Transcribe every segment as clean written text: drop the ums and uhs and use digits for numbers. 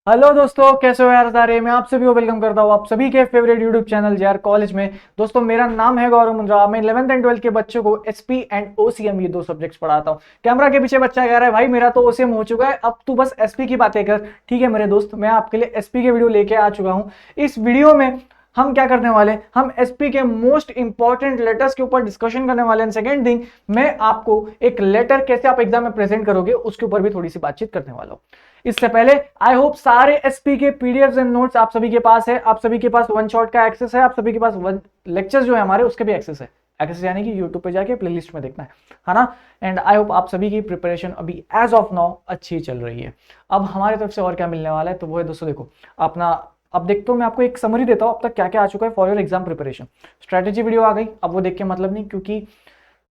Hello दोस्तों, कैसे हो यार सारे। मैं आप सभी को वेलकम करता हूँ आप सभी के favourite YouTube channel JR college में। दोस्तों, मेरा नाम है गौरव मुंद्रा। मैं 11th एंड 12th के बच्चों को एसपी एंड ओसीएम ये दो सब्जेक्ट्स पढ़ाता हूँ। कैमरा के पीछे बच्चा कह रहा है भाई मेरा तो ओसीएम हो चुका है, अब तू बस एसपी की बातें कर। ठीक है मेरे दोस्त, मैं आपके लिए एसपी के वीडियो लेके आ चुका हूँ। इस वीडियो में हम क्या करने वाले हैं, हम एसपी के मोस्ट इंपॉर्टेंट लेटर्स के ऊपर डिस्कशन करने वाले हैं। सेकंड थिंग, मैं आपको एक लेटर कैसे आप एग्जाम में प्रेजेंट करोगे उसके ऊपर भी थोड़ी सी बातचीत करने वाला हूं। इससे पहले आई होप सारे एसपी के पीडीएफ एंड नोट्स आप सभी के पास है, आप सभी के पास वन शॉट का एक्सेस है, आप सभी के पास वन लेक्चर्स जो है हमारे उसके भी एक्सेस है। एक्सेस यानी कि यूट्यूब पे जाके प्लेलिस्ट में देखना है ना। एंड आई होप आप सभी की प्रिपरेशन अभी एज ऑफ नाउ अच्छी चल रही है। अब हमारी तरफ से और क्या मिलने वाला है तो वो है दोस्तों, देखो अपना अब देखते हो मैं आपको एक समरी देता हूं अब तक क्या क्या आ चुका है for your exam preparation. Strategy video आ गई, अब वो देख के मतलब नहीं, क्योंकि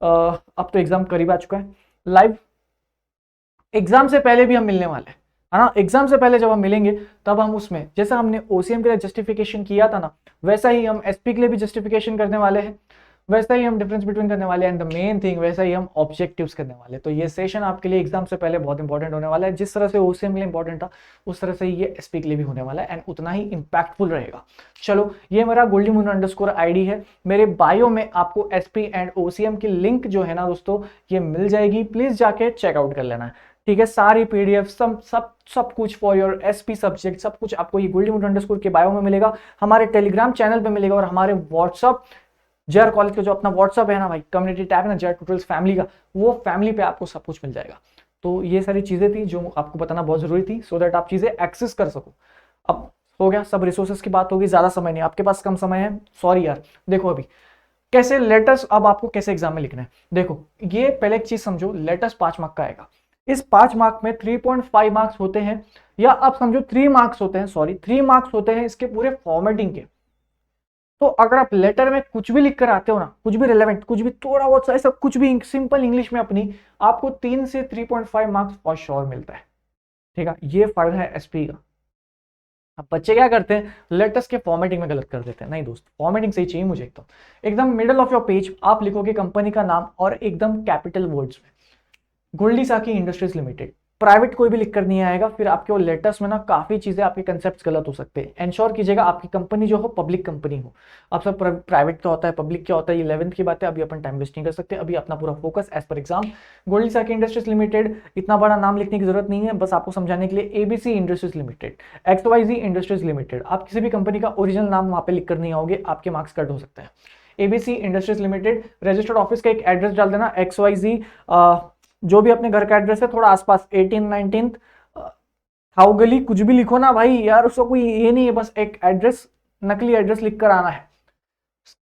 अब तो एग्जाम करीब आ चुका है। लाइव एग्जाम से पहले भी हम मिलने वाले हैं, है ना। एग्जाम से पहले जब हम मिलेंगे तब हम उसमें जैसा हमने ओसीएम के लिए जस्टिफिकेशन किया था ना, वैसा ही हम एसपी के लिए भी जस्टिफिकेशन करने वाले हैं, वैसा ही हम डिफरेंस बिटवीन करने वाले हैं, एंड द मेन थिंग वैसा ही हम ऑब्जेक्टिव्स करने वाले हैं। तो ये सेशन आपके लिए एग्जाम से पहले बहुत इंपॉर्टेंट होने वाला है। जिस तरह से ओसीएम के लिए इंपॉर्टेंट था उस तरह से ये एसपी के लिए भी होने वाला है, एंड उतना ही इंपैक्टफुल रहेगा। चलो, ये मेरा गोल्डी मून अंडरस्कोर आईडी है। मेरे बायो में आपको एसपी एंड ओसीएम की लिंक जो है ना दोस्तों ये मिल जाएगी, प्लीज जाके चेकआउट कर लेना है। ठीक है, सारी पीडीएफ सब सब सब कुछ फॉर योर एसपी सब्जेक्ट सब कुछ आपको ये गोल्डी मून अंडरस्कोर के बायो में मिलेगा, हमारे टेलीग्राम चैनल पे मिलेगा, और हमारे व्हाट्सअप जेआर कॉलेज का जो अपना व्हाट्सअप है ना भाई, कम्युनिटी टैग ना जेआर ट्यूटोरियल्स फैमिली का, वो फैमिली पे आपको सब कुछ मिल जाएगा। तो ये सारी चीजें थी जो आपको बताना बहुत जरूरी थी, सो दैट आप चीजें एक्सेस कर सको। अब हो गया, सब रिसोर्सेज की बात होगी, ज्यादा समय नहीं, आपके पास कम समय है, सॉरी यार। देखो अभी कैसे लेटर्स, अब आपको कैसे एग्जाम में लिखना है। देखो, ये पहले एक चीज समझो, लेटर्स 5 मार्क का आएगा। इस 5 मार्क में 3.5 मार्क्स होते हैं, या आप समझो 3 मार्क्स होते हैं, सॉरी 3 मार्क्स होते हैं इसके पूरे फॉर्मेटिंग के। तो अगर आप लेटर में कुछ भी लिख कर आते हो ना, कुछ भी रिलेवेंट, कुछ भी थोड़ा बहुत ऐसा कुछ भी सिंपल इंग्लिश में अपनी, आपको 3 से 3.5 मार्क्स फॉर श्योर मिलता है। ठीक है, ये फायदा है एसपी का। अब बच्चे क्या करते हैं, लेटर्स के फॉर्मेटिंग में गलत कर देते हैं। नहीं दोस्त, फॉर्मेटिंग सही चाहिए मुझे। एकदम एकदम मिडल ऑफ योर पेज आप लिखोगे कंपनी का नाम, और एकदम कैपिटल वर्ड्स में गोल्डी साकी इंडस्ट्रीज लिमिटेड। प्राइवेट कोई भी लिखकर नहीं आएगा, फिर आपके वो लेटर्स में ना काफी चीजें, आपके कंसेप्ट गलत हो सकते हैं। इंश्योर कीजिएगा आपकी कंपनी जो हो पब्लिक कंपनी हो। आप सब प्राइवेट क्या होता है, पब्लिक क्या होता है, 11th की बात है, अभी अपन टाइम वेस्ट नहीं कर सकते। अभी अपना पूरा फोकस एज पर एग्जाम गोल्डी साकी इंडस्ट्रीज लिमिटेड। इतना बड़ा नाम लिखने की जरूरत नहीं है, बस आपको समझाने के लिए ABC industries limited, XYZ industries limited. आप किसी भी कंपनी का ओरिजिनल नाम वहां पे लिख कर नहीं आओगे, आपके मार्क्स कट हो सकते हैं। ABC industries limited, registered office का एक एड्रेस डाल देना, XYZ जो भी अपने घर का एड्रेस है, थोड़ा आसपास 18-19 खाऊगली, कुछ भी लिखो ना भाई यार, उसका कोई ये नहीं है, बस एक एड्रेस, नकली एड्रेस लिख कर आना है।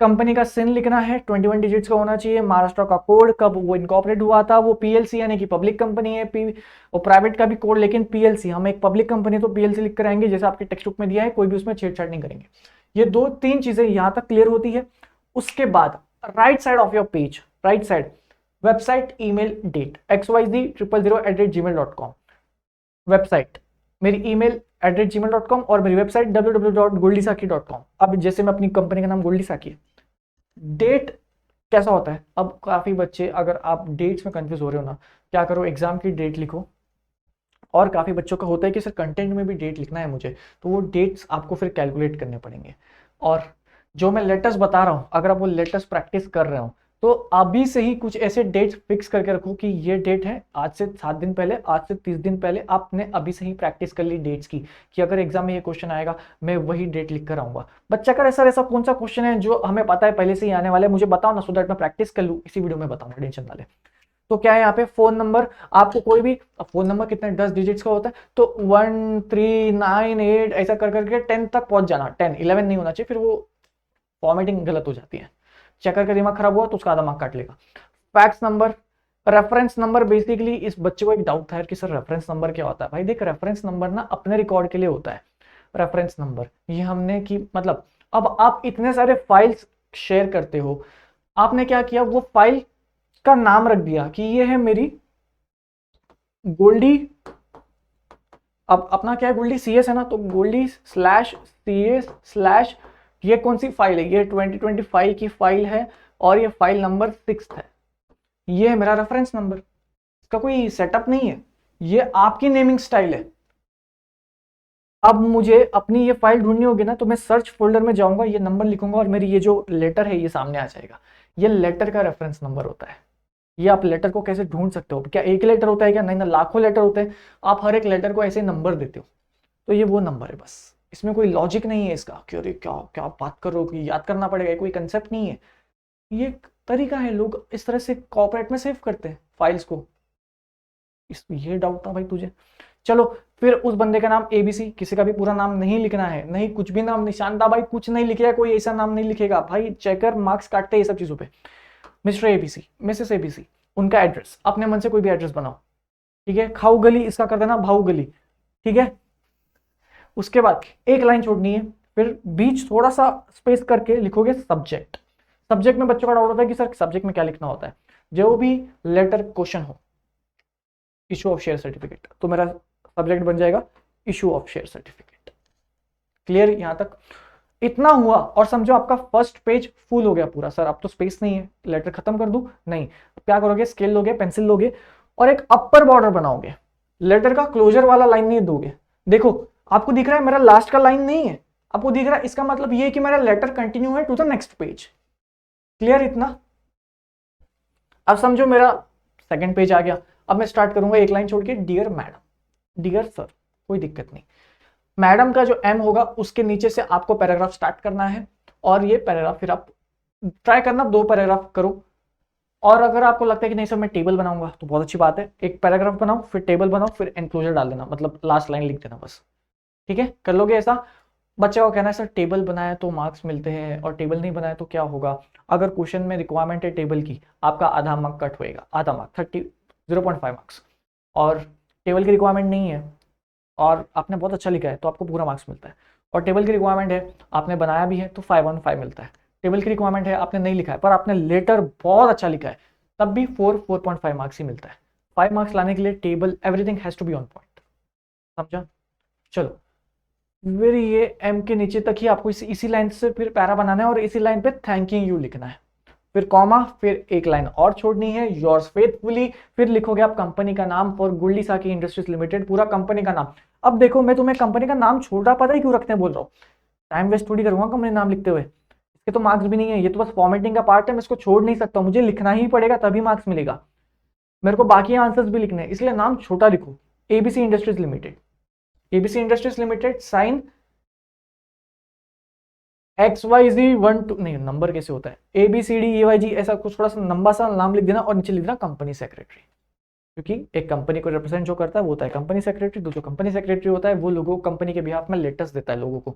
कंपनी का सिन लिखना है, 21 डिजिट्स का होना चाहिए। महाराष्ट्र का कोड, कब वो इनकॉर्पोरेट हुआ था, वो पीएलसी यानी कि पब्लिक कंपनी है। और प्राइवेट का भी कोड, लेकिन पीएलसी, हम एक पब्लिक कंपनी तो पीएलसी लिख कर आएंगे, जैसे आपके टेक्स्ट बुक में दिया है, कोई भी उसमें छेड़छाड़ नहीं करेंगे। ये 2-3 चीजें यहां तक क्लियर होती है। उसके बाद right side of your page, right side, website, email, date, xyz000@gmail.com। Website मेरी ईमेल @gmail.com, और मेरी वेबसाइट www.goldisaki.com। अब जैसे मैं अपनी कंपनी का नाम गोल्डी साकी है। डेट कैसा होता है, अब काफी बच्चे, अगर आप डेट्स में कंफ्यूज हो रहे हो ना, क्या करो, एग्जाम की डेट लिखो। और काफी बच्चों का होता है कि सर कंटेंट में भी डेट लिखना है मुझे, तो वो डेट्स आपको फिर कैलकुलेट करने पड़ेंगे। और जो मैं लेटेस्ट बता रहा हूं, अगर आप वो लेटेस्ट प्रैक्टिस कर रहे हो तो अभी से ही कुछ ऐसे डेट्स फिक्स करके रखो कि ये डेट है, आज से 7 दिन पहले, आज से 30 दिन पहले आपने अभी से ही प्रैक्टिस कर ली डेट्स की, कि अगर एग्जाम में ये क्वेश्चन आएगा मैं वही डेट लिख कर आऊंगा। बच्चा का ऐसा ऐसा कौन सा क्वेश्चन है जो हमें पता है पहले से ही आने वाला है, मुझे बताओ ना, सो दैट मैं प्रैक्टिस कर लूँ। इसी वीडियो में बताऊंगा, टेंशन ना ले। तो क्या है यहाँ पे, फोन नंबर, आपको कोई भी फोन नंबर कितने 10 डिजिट्स का होता है, तो 1398 ऐसा कर करके 10 तक पहुंच जाना। 10 11 नहीं होना चाहिए, फिर वो फॉर्मेटिंग गलत हो जाती है। चेकर का दिमाग खराब हुआ तो उसका आधा मार्क काट लेगा। Fax number, reference number, basically इस बच्चे को एक डाउट था कि सर रेफरेंस नंबर क्या होता है। भाई देख, रेफरेंस नंबर ना अपने रिकॉर्ड के लिए होता है। रेफरेंस नंबर ये हमने की मतलब, अब आप इतने सारे फाइल्स शेयर करते हो, आपने क्या किया, वो फाइल का नाम रख दिया कि ये है मेरी गोल्डी, अब अपना क्या है, गोल्डी सीएस है ना, तो गोल्डी /CS/ ये कौन सी फाइल है, ये 2025 की फाइल है, और ये फाइल नंबर 6 है। ये है मेरा रेफरेंस नंबर। इसका कोई सेटअप नहीं है, ये आपकी नेमिंग स्टाइल है। अब मुझे अपनी ये फाइल ढूंढनी होगी ना, तो मैं सर्च फोल्डर में जाऊंगा, ये नंबर लिखूंगा और मेरी ये जो लेटर है ये सामने आ जाएगा। ये लेटर का रेफरेंस नंबर होता है। ये आप लेटर को कैसे ढूंढ सकते हो? क्या एक लेटर होता है क्या? नहीं ना, लाखों लेटर होते हैं। आप हर एक लेटर को ऐसे नंबर देते हो, तो ये वो नंबर है बस। इसमें कोई लॉजिक नहीं है इसका कि अरे क्या क्या आप बात कर रहे हो कि याद करना पड़ेगा, कोई कंसेप्ट नहीं है। ये एक तरीका है, लोग इस तरह से कॉर्पोरेट में सेव करते हैं फाइल्स को। ये डाउट था भाई तुझे? चलो, फिर उस बंदे का नाम एबीसी, किसी का भी पूरा नाम नहीं लिखना है, नहीं कुछ भी नाम, निशानदा भाई कुछ नहीं लिखेगा, कोई ऐसा नाम नहीं लिखेगा भाई, चेकर मार्क्स काटते हैं ये सब चीजों पे। मिस्टर एबीसी, मिसेस एबीसी, उनका एड्रेस, अपने मन से कोई भी एड्रेस बनाओ, ठीक है। खाऊ गली इसका कर देना भाऊ गली, ठीक है। उसके बाद एक लाइन छोड़नी है, फिर बीच थोड़ा सा स्पेस करके लिखोगे सब्जेक्ट। सब्जेक्ट में बच्चों का डाउट होता है कि सर सब्जेक्ट में क्या लिखना होता है। जो भी लेटर क्वेश्चन हो, इशू ऑफ शेयर सर्टिफिकेट, तो मेरा सब्जेक्ट बन जाएगा issue of share certificate. Clear यहां तक? इतना हुआ और समझो आपका फर्स्ट पेज फुल हो गया पूरा। सर अब तो स्पेस नहीं है, लेटर खत्म कर दूं? नहीं, क्या करोगे, स्केल लोगे, पेंसिल लोगे और एक अपर बॉर्डर बनाओगे। लेटर का क्लोजर वाला लाइन नहीं दोगे। देखो आपको दिख रहा है मेरा लास्ट का लाइन नहीं है, आपको दिख रहा है, इसका मतलब ये है कि मेरा लेटर कंटिन्यू है to the next page. Clear इतना? अब समझो मेरा सेकंड पेज आ गया। अब मैं स्टार्ट करूंगा एक लाइन छोड़ के, डियर मैडम, डियर सर, कोई दिक्कत नहीं। मैडम का जो एम होगा उसके नीचे से आपको पैराग्राफ स्टार्ट करना है और ये पैराग्राफ फिर आप ट्राई करना 2 पैराग्राफ करो। और अगर आपको लगता है कि नहीं सर मैं टेबल बनाऊंगा, तो बहुत अच्छी बात है, एक पैराग्राफ बनाओ, फिर टेबल बनाओ, फिर एनक्लोजर डाल देना, मतलब लास्ट लाइन लिख देना बस। ठीक है, कर लोगे ऐसा? बच्चे को कहना है सर टेबल बनाया तो मार्क्स मिलते हैं और टेबल नहीं बनाया तो क्या होगा? अगर क्वेश्चन में रिक्वायरमेंट है टेबल की, आपका आधा मार्क कट होएगा, आधा मार्क 0.5 मार्क्स। और टेबल की रिक्वायरमेंट नहीं है और आपने बहुत अच्छा लिखा है तो आपको पूरा मार्क्स मिलता है। और टेबल की रिक्वायरमेंट है, आपने बनाया भी है तो 5/5 मिलता है। टेबल की रिक्वायरमेंट है, आपने नहीं लिखा है पर आपने लेटर बहुत अच्छा लिखा है, तब भी 4.5 मार्क्स ही मिलता है। 5 मार्क्स लाने के लिए table everything has to be on point. समझा? चलो, फिर ये एम के नीचे तक ही आपको इसी लाइन से फिर पैरा बनाना है और इसी लाइन पे थैंकिंग यू लिखना है, फिर कॉमा, फिर एक लाइन और छोड़नी है, योर्स फेथफुली, फिर लिखोगे आप कंपनी का नाम फॉर गुल्डी साकी इंडस्ट्रीज लिमिटेड, पूरा कंपनी का नाम। अब देखो मैं तुम्हें कंपनी का नाम छोटा पता है क्यों रखने बोल रहा हूँ? टाइम वेस्ट थोड़ी करूंगा कंपनी नाम लिखते हुए, इसके तो मार्क्स भी नहीं है, ये तो बस फॉर्मेटिंग का पार्ट है, मैं इसको छोड़ नहीं सकता, मुझे लिखना ही पड़ेगा तभी मार्क्स मिलेगा। मेरे को बाकी आंसर्स भी लिखने हैं, इसलिए नाम छोटा लिखो, ABC industries limited. ABC industries limited, sign XYZ12, नहीं नंबर कैसे होता है, ABCDEYG, ऐसा कुछ थोड़ा सा लंबा सा नाम लिख देना और नीचे लिख देना कंपनी सेक्रेटरी, क्योंकि एक कंपनी को रिप्रेजेंट जो करता है वो होता है कंपनी सेक्रेटरी। तो जो कंपनी सेक्रेटरी होता है वो लोगों को कंपनी के बिहाफ में लेटर्स देता है, लोगों को,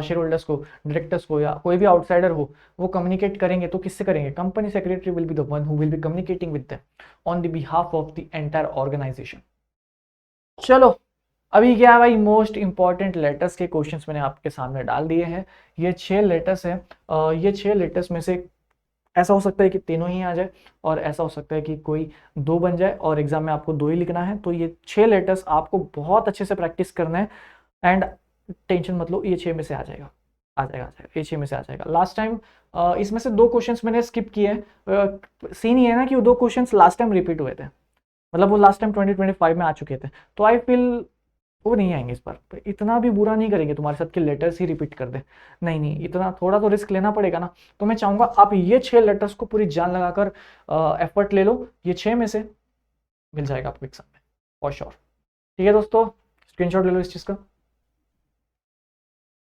शेयर होल्डर्स को, डायरेक्टर्स को, या कोई भी आउटसाइडर हो, वो कम्युनिकेट करेंगे तो किससे करेंगे? Company secretary will be the one who will be communicating with them on the behalf of the entire organisation. चलो, अभी क्या है भाई, मोस्ट इंपॉर्टेंट लेटर्स के क्वेश्चंस मैंने आपके सामने डाल दिए हैं। ये 6 लेटर्स हैं, ये 6 लेटर्स में से ऐसा हो सकता है कि तीनों ही आ जाए और ऐसा हो सकता है कि कोई 2 बन जाए और एग्जाम में आपको 2 ही लिखना है। तो ये 6 लेटर्स आपको बहुत अच्छे से प्रैक्टिस करना है एंड टेंशन मत लो, ये 6 में से आ जाएगा, आ जाएगा, आ जाएगा, ये 6 में से आ जाएगा। लास्ट टाइम इसमें से 2 क्वेश्चंस मैंने स्किप किए हैं। सीन ये है ना कि वो 2 क्वेश्चंस लास्ट टाइम रिपीट हुए थे, मतलब वो लास्ट टाइम 2025 में आ चुके थे, तो आई फील वो नहीं आएंगे इस बार। इतना भी बुरा नहीं करेंगे तुम्हारे साथ के लेटर्स ही रिपीट कर दे, नहीं नहीं, इतना थोड़ा तो रिस्क लेना पड़ेगा ना। तो मैं चाहूंगा आप ये 6 लेटर्स को पूरी जान लगाकर एफर्ट ले लो, ये 6 में से मिल जाएगा आपको एग्जाम में फॉर श्योर। ठीक है दोस्तों, स्क्रीनशॉट ले लो इस चीज का,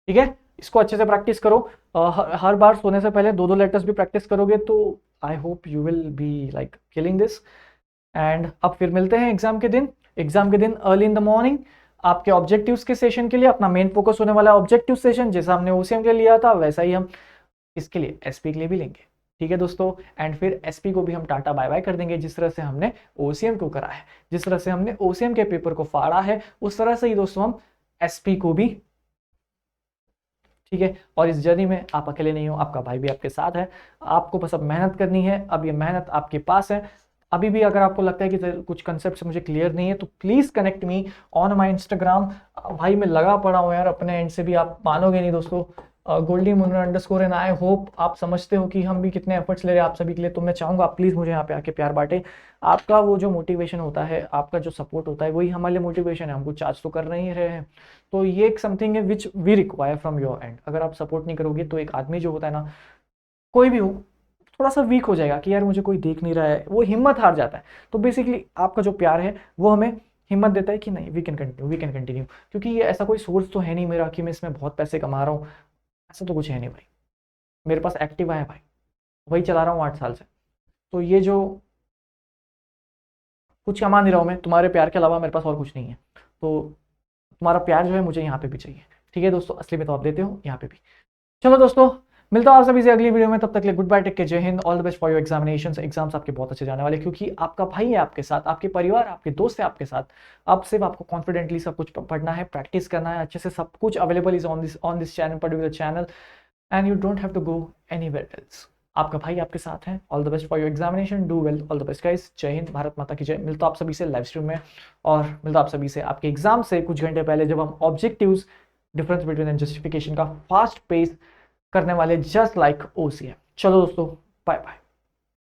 ठीक है। इसको अच्छे से प्रैक्टिस करो, हर बार सोने से पहले 2-2 लेटर्स भी प्रैक्टिस करोगे तो I hope you will be like killing this. And अब फिर मिलते हैं एग्जाम के दिन, एग्जाम के दिन अर्ली इन द मॉर्निंग आपके ऑब्जेक्टिव्स के सेशन के लिए। अपना मेन फोकस होने वाला है ऑब्जेक्टिव सेशन, जैसा हमने ओसीएम के लिए लिया था वैसा ही हम इसके लिए एसपी के लिए भी लेंगे। ठीक है दोस्तों, एंड फिर एसपी को भी हम टाटा बाय बाय कर देंगे। जिस तरह से हमने ओसीएम को करा है, जिस तरह से हमने ओसीएम के पेपर को फाड़ा है, उस तरह से ही दोस्तों हम एसपी को भी, ठीक है। और इस जर्नी में आप अकेले नहीं हो, आपका भाई भी आपके साथ है, आपको बस अब मेहनत करनी है। अब ये मेहनत आपके पास है। अभी भी अगर आपको लगता है कि कुछ कंसेप्ट मुझे क्लियर नहीं है तो please connect me on my Instagram. भाई मैं लगा पड़ा हूँ यार अपने एंड से भी, आप मानोगे नहीं दोस्तों, Goldi Munna underscore and I hope आप समझते हो कि हम भी कितने एफर्ट्स ले रहे हैं आप सभी के लिए। तो मैं चाहूँगा आप प्लीज़ मुझे यहाँ पे आके प्यार बांटे। आपका वो जो मोटिवेशन होता है, आपका जो सपोर्ट होता है, वही हमारे लिए मोटिवेशन है। हमको चार्ज तो कर नहीं रहे हैं, तो ये एक समथिंग है which we require from your end. अगर आप सपोर्ट नहीं करोगे तो एक आदमी जो होता है ना, कोई भी हो, थोड़ा सा वीक हो जाएगा कि यार मुझे कोई देख नहीं रहा है, वो हिम्मत हार जाता है। तो बेसिकली आपका जो प्यार है वो हमें हिम्मत देता है कि नहीं, we can continue, we can continue. क्योंकि ये ऐसा कोई सोर्स तो है नहीं मेरा कि मैं इसमें बहुत पैसे कमा रहा हूँ, ऐसा तो कुछ है नहीं भाई। मेरे पास एक्टिवा है भाई, वही चला रहा हूँ 8 साल से। तो ये जो कुछ कमा नहीं रहा हूँ मैं, तुम्हारे प्यार के अलावा मेरे पास और कुछ नहीं है। तो तुम्हारा प्यार जो है मुझे यहाँ पे भी चाहिए। ठीक है दोस्तों, असली में तो आप देते हो, यहाँ पे भी। चलो दोस्तों, मिलता हूँ आप सभी से अगली वीडियो में। तब तक के लिए गुड बाय, टेक केयर, जय Hind, all the best for your examinations. Exams आपके बहुत अच्छे जाने वाले, क्योंकि आपका भाई है आपके साथ, आपके परिवार, आपके दोस्त है आपके साथ। अब सिर्फ आपको कॉन्फिडेंटली सब कुछ पढ़ना है, प्रैक्टिस करना है अच्छे से। सब कुछ available is on this channel, particular channel, and you don't have to go anywhere else. आपका भाई आपके साथ है। All the best for your examination, do well, all the best guys. जय हिंद, भारत माता की जय। मिलता आप सभी से लाइव स्ट्रीम में, और मिलता आप सभी से आपके एग्जाम से कुछ घंटे पहले, जब हम objectives, difference between and justification का फास्ट पेस करने वाले, जस्ट लाइक OCM। चलो दोस्तों, बाय बाय।